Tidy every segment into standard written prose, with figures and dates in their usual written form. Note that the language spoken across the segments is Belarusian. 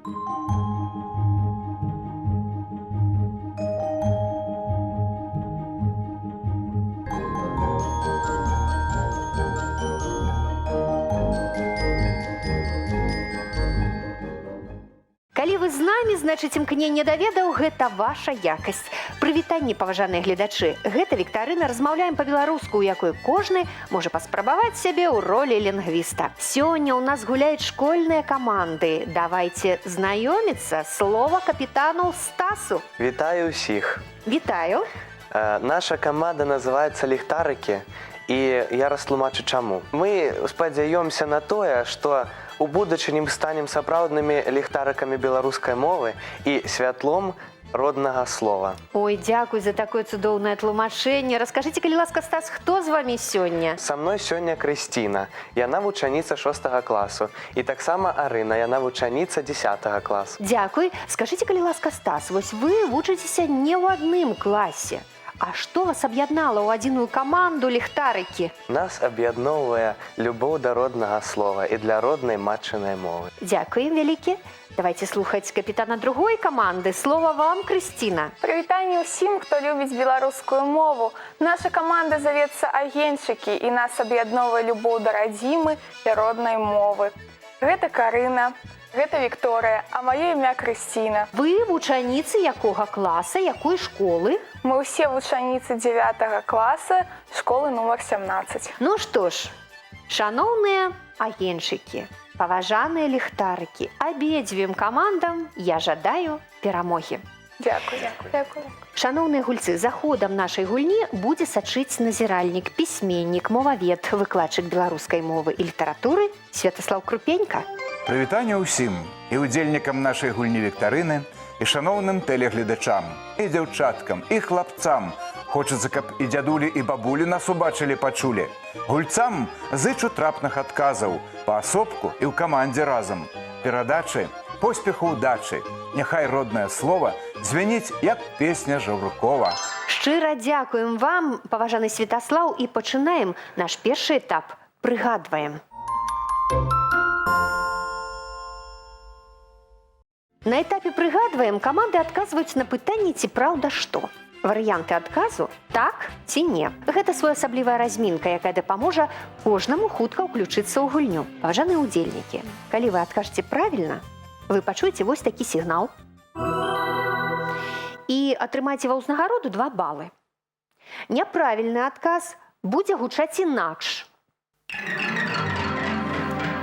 Калі вы з намі, значыць, імкненне да ведаў – гэта ваша якасць. Прывітанне, паважаныя гледачы. Гэта віктарына «Размаўляем па-беларуску», у якой кожны можа паспрабаваць сябе ў ролі лінгвіста. Сёння ў нас гуляюць школьныя каманды. Давайце знаёміцца. Слова капітану Стасу. Вітаю ўсіх. Вітаю. Наша каманда называецца «Ліхтарыкі», і я растлумачу чаму. Мы спадзяёмся на тое, што у будучыні мы станем сапраўднымі ліхтарыкамі беларускай мовы і святлом роднага слова. Ой, дзякуй за такое цудоўнае тлумачэнне. Раскажыце, калі ласка, Стас, хто з вамі сёння? Са мной сёння Крысціна. Яна вучаніца 6 класу. І таксама Арына, яна вучаніца 10 класу. Дзякуй. Скажыце, калі ласка, Стас, вось вы вучыцеся не ў адным класе. А што вас аб'яднала ў адзіную каманду ліхтарыкі? Нас аб'ядноўвае любоў да роднага слова і для роднай матчынай мовы. Дзякуем вялікі. Давайте слухаць капітана другой каманды. Слова вам, Крысціна. Прывітанне ўсім, хто любіць беларускую мову. Наша каманда завецца «Агеньчыкі», і нас аб'ядноўвае любоў да радзімы і роднай мовы. Гэта Карына, гэта Вікторыя, а маё імя Крысціна. Вы вучаніцы якога класа, якой школы? Мы ўсе вучаніцы 9 класа школы нумар 17. Ну што ж, шаноўныя агеньчыкі, паважаныя ліхтарыкі, абедзвюм камандам я жадаю перамогі. Дзякуй. Шаноўныя гульцы, за ходам нашай гульні будзе сачыць назіральнік, пісьменнік, мовавед, выкладчык беларускай мовы і літаратуры Святаслаў Крупенька. Прывітанне ўсім і удзельнікам нашай гульні віктарыны, і шаноўным тэлегледачам, і дзяўчаткам, і хлапцам. Хочацца, каб і дзядулі, і бабулі нас убачылі, пачулі. Гульцам зычу трапных адказаў, паасобку і ў камандзе разам. Перадачы, поспеху, удачы. Няхай роднае слова звяніць, як песня Жаўрукова. Шчыра дзякуем вам, паважаны Святаслаў, і пачынаем наш першы этап. Прыгадваем. На этапе «Прыгадваем» каманды адказваюць на пытанне «Ці праўда што?». Варыянты адказу «Так» ці «Не». Гэта своеасаблівая размінка, якая дапаможа кожнаму хутка ўключыцца ў гульню. Паважаныя ўдзельнікі, калі вы адкажаце правільна, вы пачуеце вось такі сігнал і атрымаеце ва ўзнагароду 2 балы. Няправільны адказ будзе гучаць інакш.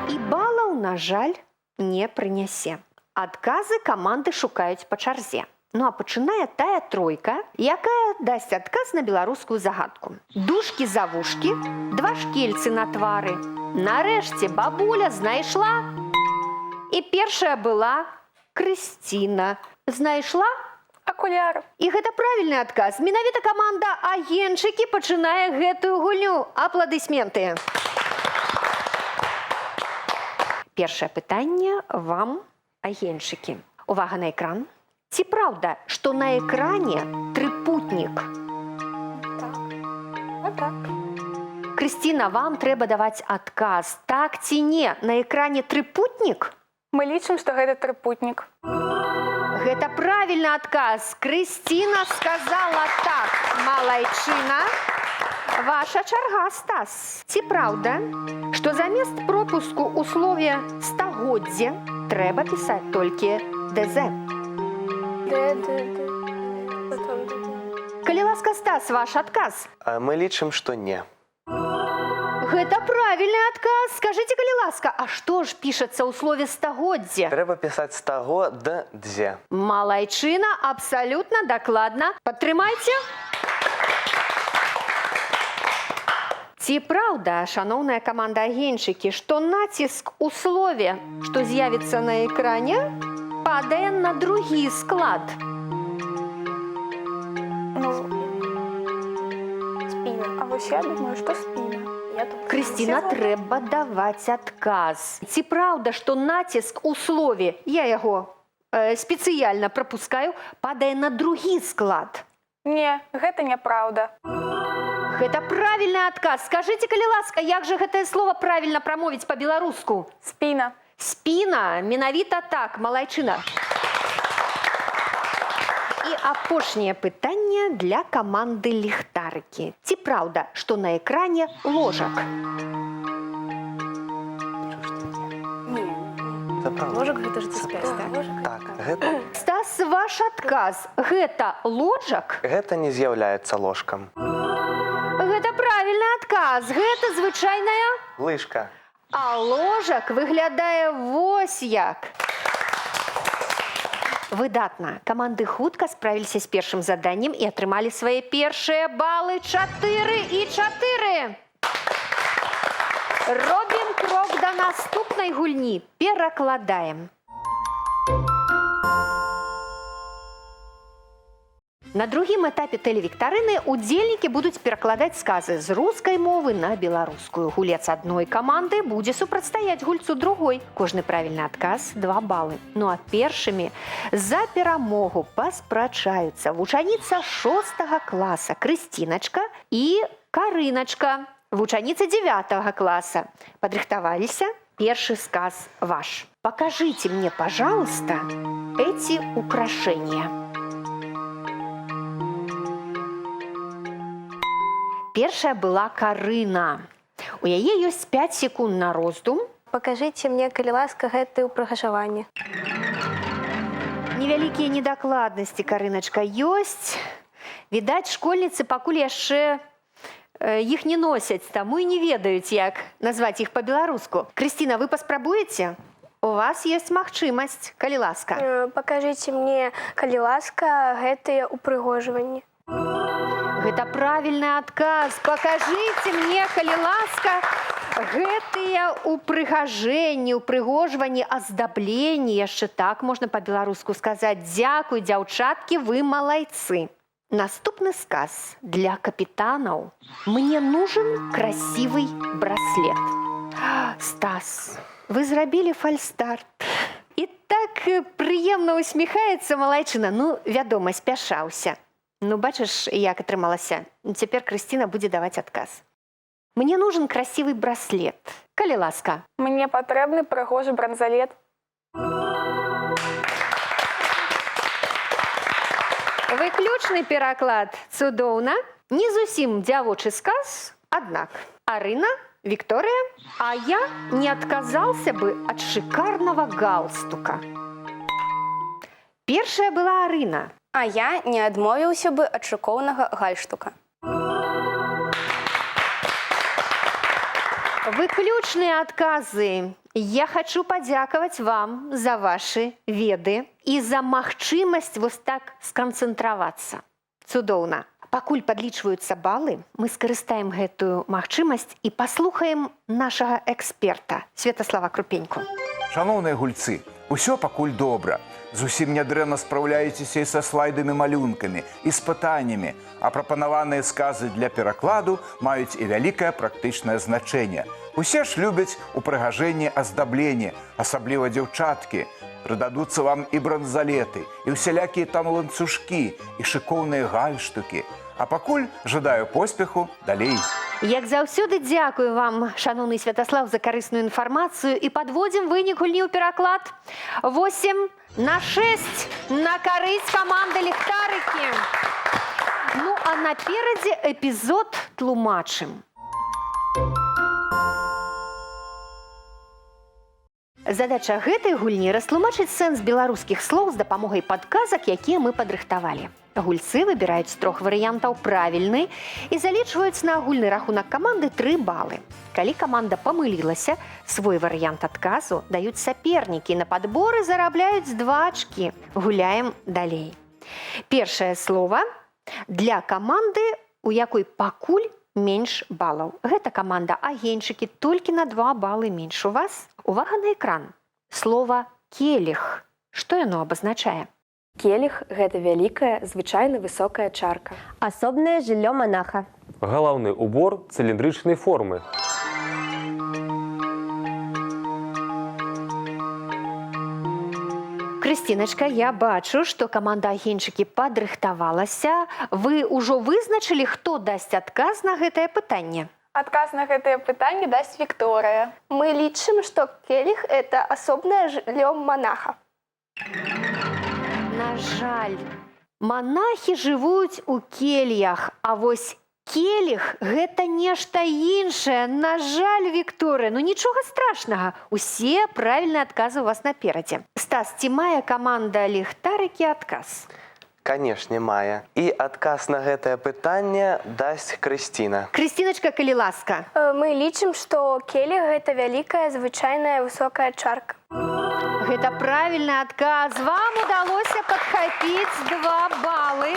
І балаў, на жаль, не прынясе. Адказы каманды шукаюць па чарзе. Ну а пачынае тая тройка, якая дасць адказ на беларускую загадку. Дужкі за вушкі, 2 шкельцы на твары. Нарэшце бабуля знайшла. І першая была Крысціна. Знайшла Акуляр. І гэта правільны адказ. Менавіта каманда «Агеньчыкі» пачынае гэтую гульню. Апладысменты. Першае пытанне вам, агеньчыкі. Увага на экран. Ці праўда, што на экране трыпутнік? Так. Крысціна, вам трэба даваць адказ. Так ці не? На экране трыпутнік? Мы лічым, што гэта трыпутнік. Гэта правільны адказ. Крысціна сказала так. Малайчына. Ваша чарга, Стас. Ці праўда, што замест пропуску ў слове «стагоддзе» трэба пісаць толькі «ДЗ»? Калі ласка, Стас, ваш адказ. Мы лічым, што не. Гэта правільны адказ. Скажыце, калі ласка, а што ж пішацца ў слове «стагоддзе»? Трэба пісаць «стагоддзе». Малайчына, абсалютна дакладна. Падтрымайце. Ці праўда, шаноўная каманда «Агеньчыкі», што націск у слове, што з'явіцца на экране, падае на другі склад? Спіна. А вось я думаю, што спіна. Крысціна, трэба даваць адказ. Ці праўда, што націск у слове, я яго спецыяльна прапускаю, падае на другі склад? Не, гэта няпраўда. Гэта правільны адказ. Скажыце, калі ласка, як жа гэтае слова правільна прамовіць па-беларуску? Спіна. Спіна, менавіта так, малайчына. І апошняе пытанне для каманды ліхтарыкі. Ці праўда, што на экране ложак? Це правда. Ложак гэта ж спяць, так? Так, гэта, Стас, ваш адказ. Гэта ложак? гэта не з'яўляецца ложкам. Гэта правільны адказ. Гэта звычайная... Лыжка. А ложак выглядае вось як. Выдатна. Каманды хутка справіліся з першым заданнем і атрымалі свае першыя балы 4 і 4. Робім крок да наступнай гульні. Перакладаем. На другім этапе тэлевіктарыны удзельнікі будуць перакладаць сказы з рускай мовы на беларускую. Гулец адной каманды будзе супрацьстаяць гульцу другой. Кожны правільны адказ 2 балы. Ну а першымі за перамогу паспрачаюцца вучаніца 6 класа Крысціначка і Карыначка, вучаніца 9 класа. Падрыхтаваліся? Першы сказ ваш. Покажите мне, пожалуйста, эти украшения. Першая была Карына. У яе ёсць 5 секунд на роздум. Пакажыце мне, калі ласка, гэтае ўпрыгажаванне. Невялікія недакладнасці, Карыначка, ёсць. Відаць, школьніцы пакуль яшчэ іх не носяць, таму і не ведаюць, як назваць іх па-беларуску. Крысціна, вы паспрабуеце? У вас ёсць магчымасць, калі ласка. Пакажыце мне, калі ласка, гэтае ўпрыгожванне. Гэта правільны адказ. Пакажыце мне, калі ласка, гэтыя упрыгажэнні, упрыгожванні, аздабленні. Яшчэ так можна па-беларуску сказаць. Дзякуй, дзяўчаткі, вы малайцы. Наступны сказ для капітанаў. Мне нужен красивый браслет. Стас, вы зрабілі фальстарт. І так прыемна усміхаецца малайчына. Ну, вядома, спяшаўся. Ну, бачыш, як атрымалася. Цяпер Крысціна будзе даваць адказ. Мне нужен красивый браслет. Калі ласка. Мне патрэбны прыгожы бранзалет. Выключны пераклад. Цудоўна. Не зусім дзявочы сказ, аднак. Арына, Вікторыя, а я не адказаўся бы ад шикарнага галстука. Першая была Арына. А я не адмовіўся бы ад шыкоўнага гальштука. Выключныя адказы. Я хочу падзякаваць вам за вашы веды і за магчымасць вось так сканцэнтравацца. Цудоўна. Пакуль падлічваюцца балы, мы скарыстаем гэтую магчымасць і паслухаем нашага эксперта Святаслава Крупеньку. Шановныя гульцы, усё пакуль добра. Зусім нядрэнна спраўляецеся і са слайдамі-малюнкамі, і з пытаннямі, а прапанаваныя сказы для перакладу маюць і вялікае практычнае значэнне. Усе ж любяць упрыгажэнне, аздабленне, асабліва дзяўчаткі. Прыдадуцца вам і бранзалеты, і ўсялякія там ланцужкі, і шыкоўныя гальштукі. А пакуль жадаю поспеху далей. Як заўсёды дзякую вам, шановны Святаслав, за карысную інфармацыю і падводзім вынік гульні ў пераклад. 8-6 на карысць каманды ліхтарыкі. Ну, а наперадзе эпізод тлумачым. Задача гэтай гульні растлумачыць сэнс беларускіх слоў з дапамогай падказак, якія мы падрыхтавалі. Гульцы выбіраюць з 3 варыянтаў правільны і залічваюць на агульны рахунак каманды 3 балы. Калі каманда памылілася, свой варыянт адказу даюць сапернікі, на падборы зарабляюць 2 ачкі. Гуляем далей. Першае слова для каманды, у якой пакуль менш балаў. Гэта каманда агеньчыкі, толькі на 2 балы менш у вас. Увага на экран. Слова «келіх». Што яно абазначае? Келіх – гэта вялікая, звычайна высокая чарка. Асобнае жыллё манаха. Галаўны убор цыліндрычнай формы. Крысціначка, я бачу, што каманда агеньчыкі падрыхтавалася. Вы ўжо вызначылі, хто дасць адказ на гэтае пытанне? Адказ на гэтае пытанне дасць Вікторыя. Мы лічым, што келіх это асобнае жыллё манаха. На жаль, монахі жывуць у кельях, а вось келіх гэта нешта іншае. На жаль, Вікторыя, ну нічога страшнага. Усе правільныя адказы у вас наперадзе. Стас, ці мае каманда ліхтарыкі адказ? Канешне, мае. І адказ на гэтае пытанне дасць Крысціна. Крысціначка, калі ласка. Мы лічым, што келіх гэта вялікая звычайная высокая чарка. Гэта правільны адказ. Вам удалося падхапіць 2 балы.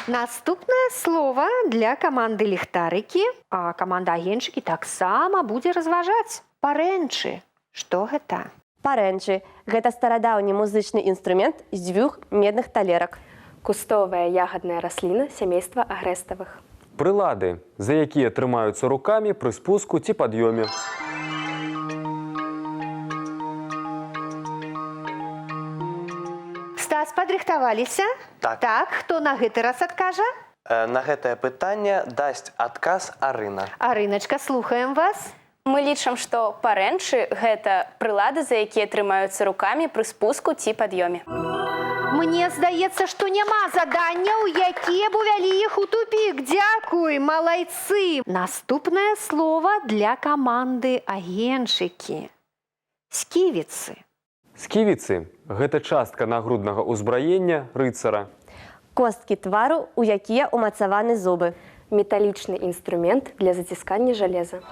Наступнае слова для каманды ліхтарыкі, а каманда агеньчыкі таксама будзе разважаць. Парэнчы. Што гэта? Парэнчы – гэта старадаўні музычны інструмент з 2 медных талерак. Кустовая ягадная расліна сямейства агрэставых. Прылады, за якія трымаюцца рукамі пры спуску ці пад'ёме. Стас, падрыхтаваліся? Так. Так, хто на гэты раз адкажа? На гэтае пытанне дасць адказ Арына. Арыначка, слухаем вас. Мы лічым, што парэнчы – гэта прылады, за якія трымаюцца рукамі пры спуску ці пад'ёме. Мне здаецца, што няма заданняў, якія б увялі іх у тупік. Дзякуй, малайцы. Наступнае слова для каманды агеньчыкі. Сківіцы. Сківіцы – гэта частка нагруднага ўзбраення рыцара. Косткі твару, у якія ўмацаваны зубы. Металічны інструмент для заціскання жалеза.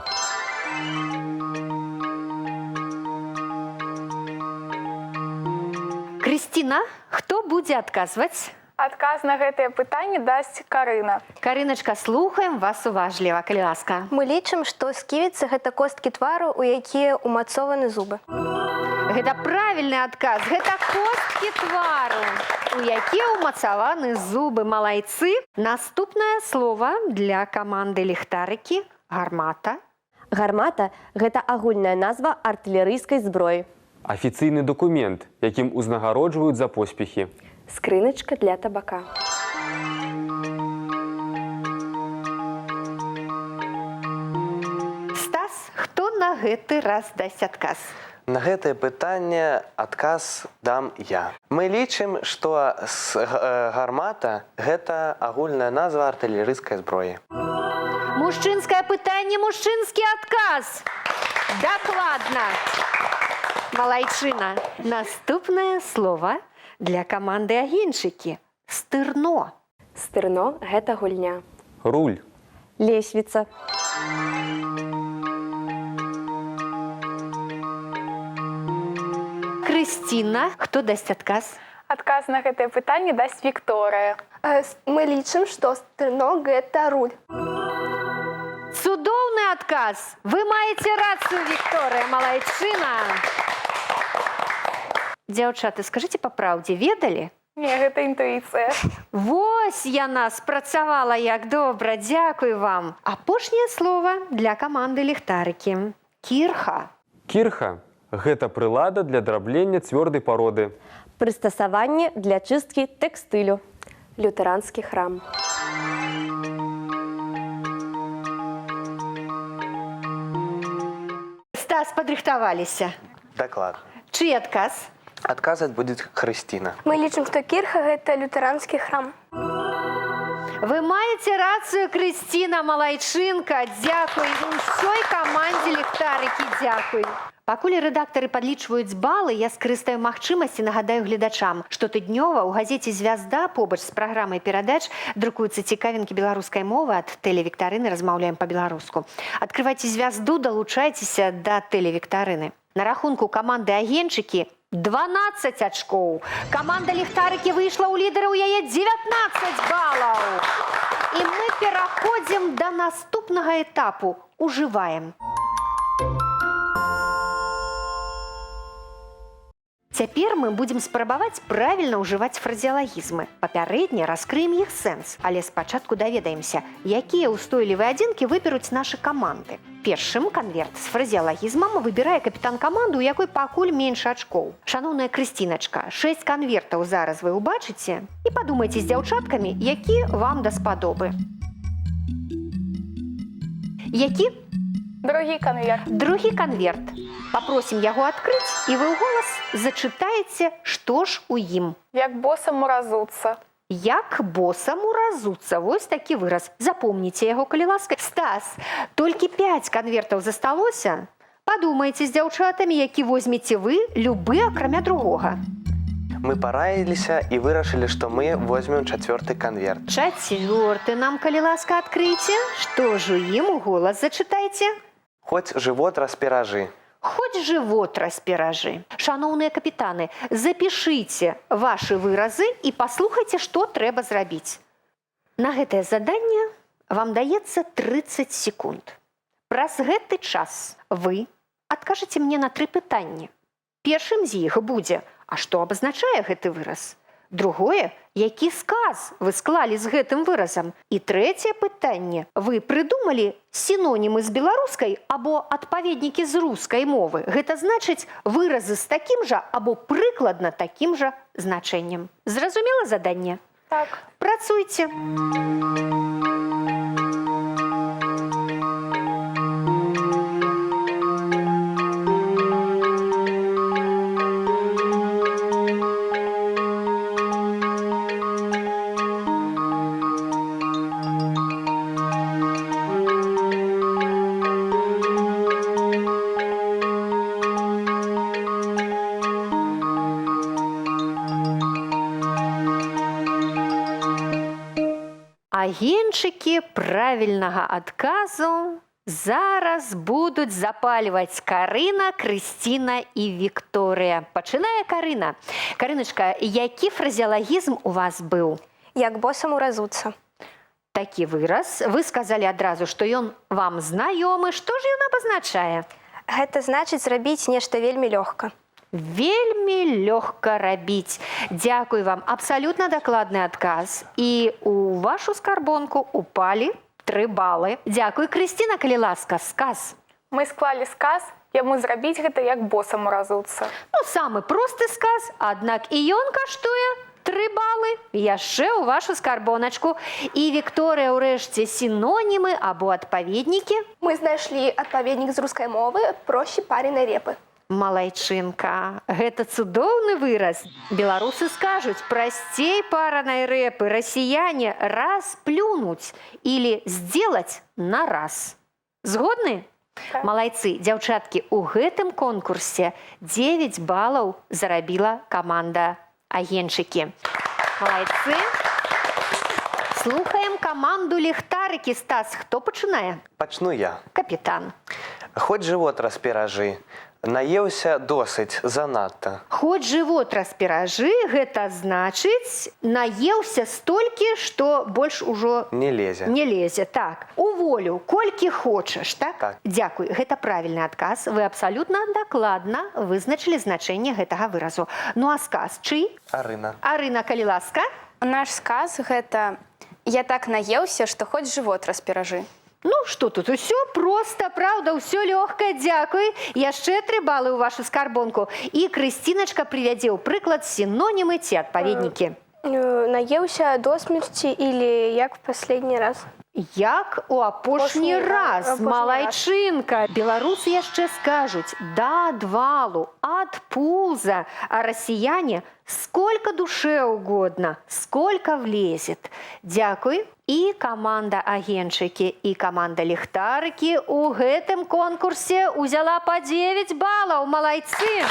Крысціна, хто будзе адказваць? Адказ на гэтае пытанне дасць Карына. Карыначка, слухаем вас уважліва, калі ласка. Мы лічым, што сківіцы гэта косткі твару, у якія ўмацованы зубы. Гэта правільны адказ. Гэта косткі твару, у якія ўмацаваны зубы. Малайцы. Наступнае слова для каманды ліхтарыкі – гармата. Гармата – гэта агульная назва артылерыйскай зброі. Афіцыйны дакумент, якім узнагароджваюць за поспехі. Скрыначка для табака. Стас, хто на гэты раз дасць адказ? На гэтае пытанне адказ дам я. Мы лічым, што гармата – гэта агульная назва артылерыйскай зброі. Мужчынскае пытанне, мужчынскі адказ. Дакладна. Малайчына. Наступнае слова для каманды агеньчыкі. Стырно. Стырно – гэта гульня. Руль. Лесвіца. Крысціна, хто дасць адказ? Адказ на гэтае пытанне дасць Вікторыя. Мы лічым, што стырно гэта руль. Цудоўны адказ. Вы маеце рацыю, Вікторыя, малайчына. Дзяўчаты, скажыце па праўдзе, ведалі? Не, гэта інтуіцыя. Вось яна спрацавала як добра, дзякуй вам. Апошняе слова для каманды ліхтарыкі. Кірха. Кірха – гэта прылада для драблення цвёрдай пароды. Прыстасаванне для чысткі тэкстылю. Лютэранскі храм. Стас, падрыхтаваліся. Дакладна. Чый адказ? Адказаць будзе Крысціна. Мы лічым, што кірха гэта лютэранскі храм. Вы маеце рацыю, Крысціна, малайчынка. Дзякуй усёй камандзе ліхтарыкі, дзякуй. Пакуль рэдактары падлічваюць балы, я скарыстаю магчымасці нагадаю гледачам, што тыднёва ў газеце «Звязда» побач з праграмай перадач друкуюцца цікавінкі беларускай мовы ад тэлевіктарыны «Размаўляем па-беларуску». Адкрывайце «Звязду», далучайцеся да тэлевіктарыны. На рахунку каманды агеньчыкі 12 ачкоў. Каманда ліхтарыкі выйшла ў лідары, у яе 19 балаў. І мы пераходзім да наступнага этапу. Ужываем. Цяпер мы будзем спрабаваць правільна ўжываць фразеалагізмы. Папярэдне раскрыем іх сэнс, але спачатку даведаемся, якія ўстойлівыя адзінкі выберуць нашы каманды. Першым канверт з фразеалагізмам выбірае капітан каманды, у якой пакуль менш ачкоў. Шаноўная Крысціначка, 6 канвертаў зараз вы ўбачыце і падумайце з дзяўчаткамі, які вам даспадобы. Які? Другі канверт. Другі канверт. Попросім яго адкрыць, і вы ў голас зачытаеце, што ж у ім. Як босаму разуцца. Як босаму разуцца. Вось такі выраз. Запомніце яго, калі ласка. Стас, толькі 5 канвертаў засталося. Падумайце з дзяўчатамі, які возьмеце вы, любы, акрамя другога. Мы параіліся і вырашылі, што мы возьмем 4-й канверт. 4 нам, калі ласка, адкрыйце. Што ж у ім у голас зачытайце? Хоць жывот распіражы. Хоць жывот распіражы. Шаноўныя капітаны, запішыце вашы выразы і паслухайце, што трэба зрабіць. На гэтае заданне вам даецца 30 секунд. Праз гэты час вы адкажыце мне на 3 пытанні. Першым з іх будзе: а што абазначае гэты выраз? Другое, які сказ вы склалі з гэтым выразам? І трэцяе пытанне: вы прыдумалі сінонімы з беларускай або адпаведнікі з рускай мовы? Гэта значыць выразы з такім жа або прыкладна такім жа значэннем. Зразумела заданне? Так. Працуйце. Агеньчыкі правільнага адказу зараз будуць запальваць Карына, Крысціна і Вікторыя. Пачынае Карына. Карыначка, які фразеалагізм у вас быў? Як босаму разуцца. Такі выраз. Вы сказалі адразу, што ён вам знаёмы. Што ж ён абазначае? Гэта значыць зрабіць нешта вельмі лёгка. Вельмі лёгка рабіць. Дзякуй вам. Абсалютна дакладны адказ. І у вашу скарбонку упалі 3 балы. Дзякуй, Крысціна, калі ласка, сказ. Мы склалі сказ, яму зрабіць гэта як босаму разуцца. Ну, самы просты сказ, аднак і ён каштуе 3 балы. Яшчэ ў вашу скарбоначку. І, Вікторыя, ўрэшце, сінонімы або адпаведнікі. Мы знайшлі адпаведнік з рускай мовы проще паренай репы. Малайчынка, гэта цудоўны выраз. Беларусы скажуць: прасцей паранай рэпы расіяне раз плюнуць или сделать на раз. Згодны? Так. Малайцы, дзяўчаткі, у гэтым конкурсе 9 балаў зарабіла каманда агеньчыкі. Малайцы. Слухаем каманду ліхтарыкі. Стас, хто пачынае? Пачну я. Капітан. Хоць жывот распіражы. Наеўся досыць, занадта. Хоць жывот распіражы, гэта значыць наеўся столькі, што больш ужо Не лезе. не лезе. Так. У волю, колькі хочаш, так? Так. Дзякуй. Гэта правільны адказ. Вы абсалютна дакладна вызначылі значэнне гэтага выразу. Ну а сказ чый? Арына. Арына, калі ласка. Наш сказ гэта «Я так наеўся, што хоць жывот распіражы». Ну, што тут? Усё проста, правда, ўсё лёгка, дзякуй. Яшчэ 3 балы ў вашу скарбонку. І Крысціначка прывядзе ў прыклад сінонімы ці адпаведнікі. Наеўся до смерці или як в последний раз. Як у апошні раз, малайчынка. Беларусы яшчэ скажуць: да адвалу, ад пуза, а расіяне сколько душе угодно, сколько влезет. Дзякуй. І каманда агеньчыкі, і каманда ліхтарыкі у гэтым конкурсе узяла па 9 балаў. Малайцы!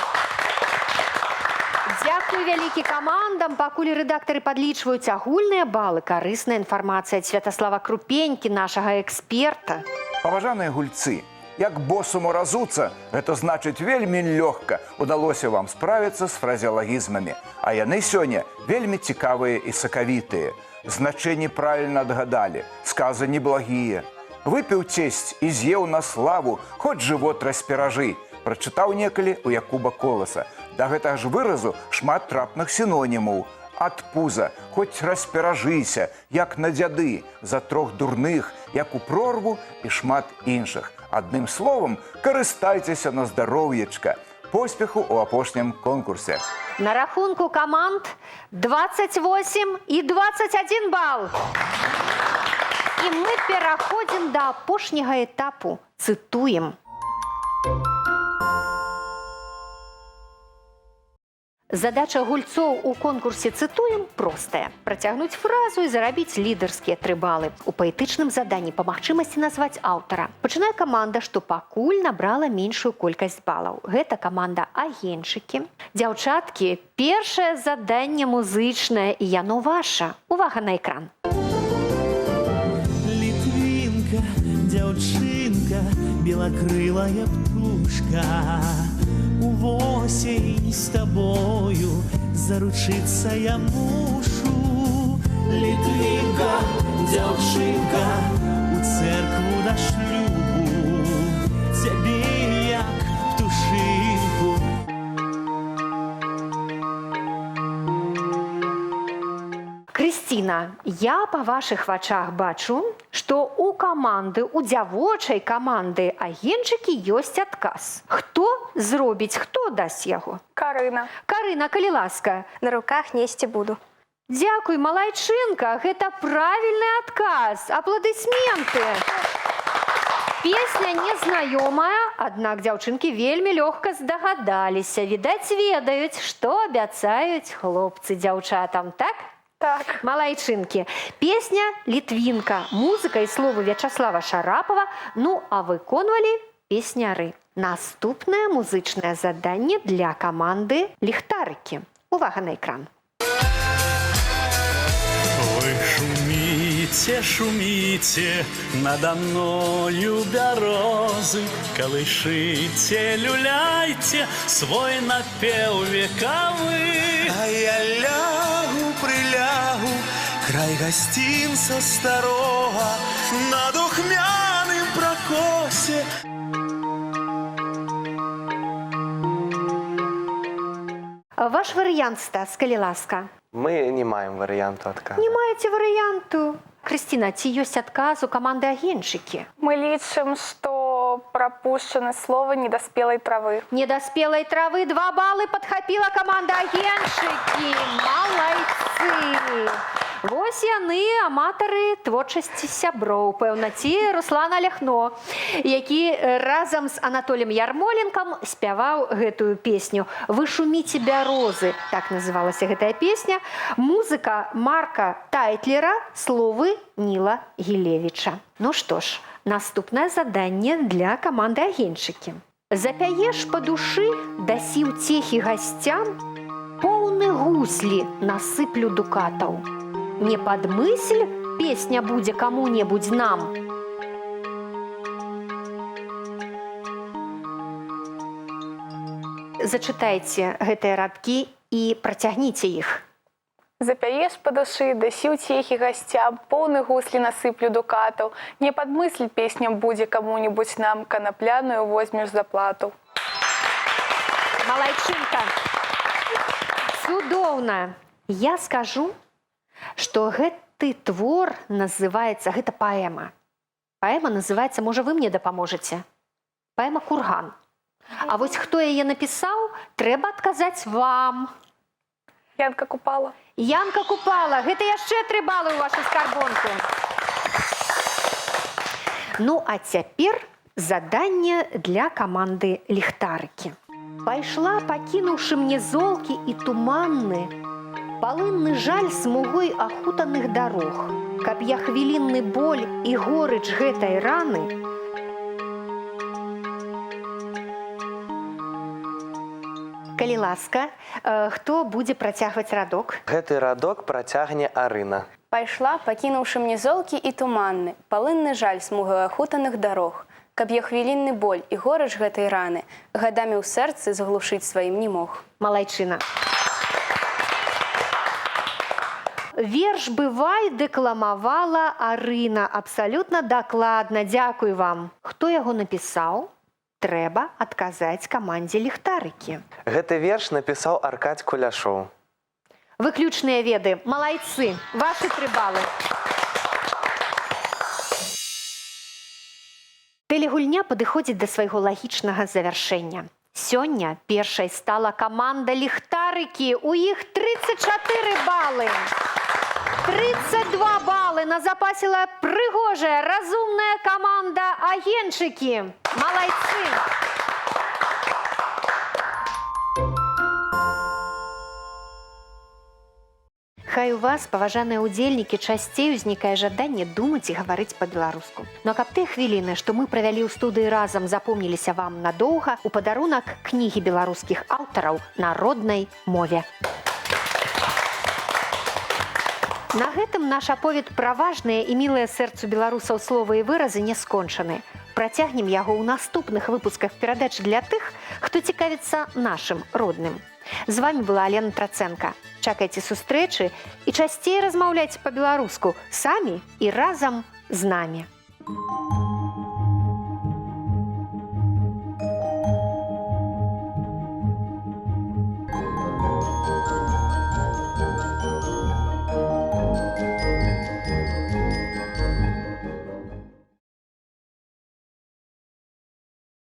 Дзякуй вялікі камандам. Пакуль рэдактары падлічваюць агульныя балы, карысная інфармацыя ад Святаслава Крупенькі, нашага эксперта. Паважаныя гульцы, як босаму разуцца, гэта значыць вельмі лёгка удалося вам справіцца з фразеалагізмамі. А яны сёння вельмі цікавыя і сакавітыя. Значэнні правільна адгадалі, сказы неблагія. Выпіў цесць і з'еў на славу, хоць жывот распіражы. Прачытаў некалі у Якуба Коласа. Да гэтага ж выразу шмат трапных сінонімаў. Ад пуза, хоць распіражыся, як на дзяды, за 3 дурных, як у прорву і шмат іншых. Адным словам, карыстайцеся на здароўечка. Поспеху ў апошнім конкурсе. На рахунку команд 28 і 21 бал. І мы пераходзім да апошняга этапу. Цытуем. Задача гульцоў у конкурсе «Цытуем» простая. Працягнуць фразу і зарабіць лідарскія 3 балы. У паэтычным заданні па магчымасці назваць аўтара. Пачынае каманда, што пакуль набрала меншую колькасць балаў. Гэта каманда «Агеньчыкі». Дзяўчаткі, першае заданне музычнае, і яно ваша. Увага на экран. Літвінка, дзяўчынка, белакрылая птушка. Восень с тобою заручиться я мушу. Літвінка, дзяўчынка, у церкву да шлюбу. Цябе як птушынку. Крысціна, я па вашых вачах бачу, што у каманды, у дзявочай каманды агеньчыкі ёсць адказ. Хто зробіць, хто дасць яго? Карына. Карына, калі ласка. На руках несці буду. Дзякуй, малайчынка, гэта правільны адказ. Апладысменты. Песня незнаёмая, аднак дзяўчынкі вельмі лёгка здагадаліся. Відаць, ведаюць, што абяцаюць хлопцы дзяўчатам, так? Так. Малайчынкі. Песня «Літвінка». Музыка і словы Вячаслава Шарапова. Ну, а выконвалі песняры. Наступнае музычнае заданне для каманды «Ліхтарыкі». Увага на экран. Ой, шуміце, шуміце, надо мною бярозы, калышыце, люляйце свой напеў векавы. А я лягу, прылягу, край гасцінца старога, на духмяным пракосе. Ваш варыянт, Стас, калі ласка. Мы не маем варыянту адказу. Не маеце варыянту. Крысціна, ці ёсць адказ у каманды агеньчыкі? Мы лічым, што прапушчаны словы недаспелай травы. Недаспелай травы 2 балы падхапіла каманда агеньчыкі. Малайцы! Вось яны, аматары творчасці сяброў, пэўна, ці Руслана Ляхно, які разам з Анатолем Ярмоленкам спяваў гэтую песню. «Вы шуміце бярозы», так называлася гэтая песня. Музыка Марка Тайтлера, словы Ніла Гілевіча. Ну што ж, наступнае заданне для каманды агеньчыкі. Запяеш па душы, дасі ўцехі гасцям, поўны гуслі насыплю дукатаў. Не падмысль, песня будзе каму-небудзь нам. Зачытайце гэтыя радкі і працягніце іх. Запяеш па душы, дасі ўцехі гасцям, поўны гуслі насыплю дукатаў. Не падмысль, песня будзе каму-небудзь нам, канапляную возьмеш за плату. Малайчынка! Цудоўна! Я скажу, што гэты твор называецца, гэта паэма. Паэма называецца, можа, вы мне дапаможаце? Паэма «Курган». А вось хто яе напісаў, трэба адказаць вам. Янка Купала. Янка Купала. Гэта яшчэ 3 балы ў вашу скарбонку. Ну, а цяпер заданне для каманды «Ліхтарыкі». Пайшла, пакінуўшы мне золкі і туманны, палынны жаль смугой ахутаных дарог, каб я хвілінны боль і горыч гэтай раны Калі ласка, хто будзе працягваць радок? Гэты радок працягне Арына. Пайшла, пакінуўшы мне золкі і туманны, палынны жаль смугай ахутаных дарог, каб я хвілінны боль і горыч гэтай раны гадамі ў сэрцы заглушыць сваім не мог. Малайчына. Верш «Бывай» дэкламавала Арына. Абсалютна дакладна. Дзякуй вам. Хто яго напісаў? Трэба адказаць камандзе «Ліхтарыкі». Гэты верш напісаў Аркадзь Куляшоў. Выключныя веды. Малайцы. Вашы 3 балы. Тэлегульня падыходзіць да свайго лагічнага завяршэння. Сёння першай стала каманда «Ліхтарыкі». У іх 34 балы. 32 балы назапасіла прыгожая, разумная каманда агеньчыкі. Малайцы! Хай у вас, паважаныя ўдзельнікі, часцей узнікае жаданне думаць і гаварыць па-беларуску. Ну а каб тыя хвіліны, што мы правялі ў студыі разам, запомніліся вам надоўга, у падарунак кнігі беларускіх аўтараў на роднай мове. На гэтым наш аповед пра важныя і мілыя сэрцу беларусаў словы і выразы не скончаны. Працягнем яго ў наступных выпусках перадач для тых, хто цікавіцца нашым родным. З вами была Алена Трацэнка. Чакайце сустрэчы і часцей размаўляйце па-беларуску самі і разам з намі.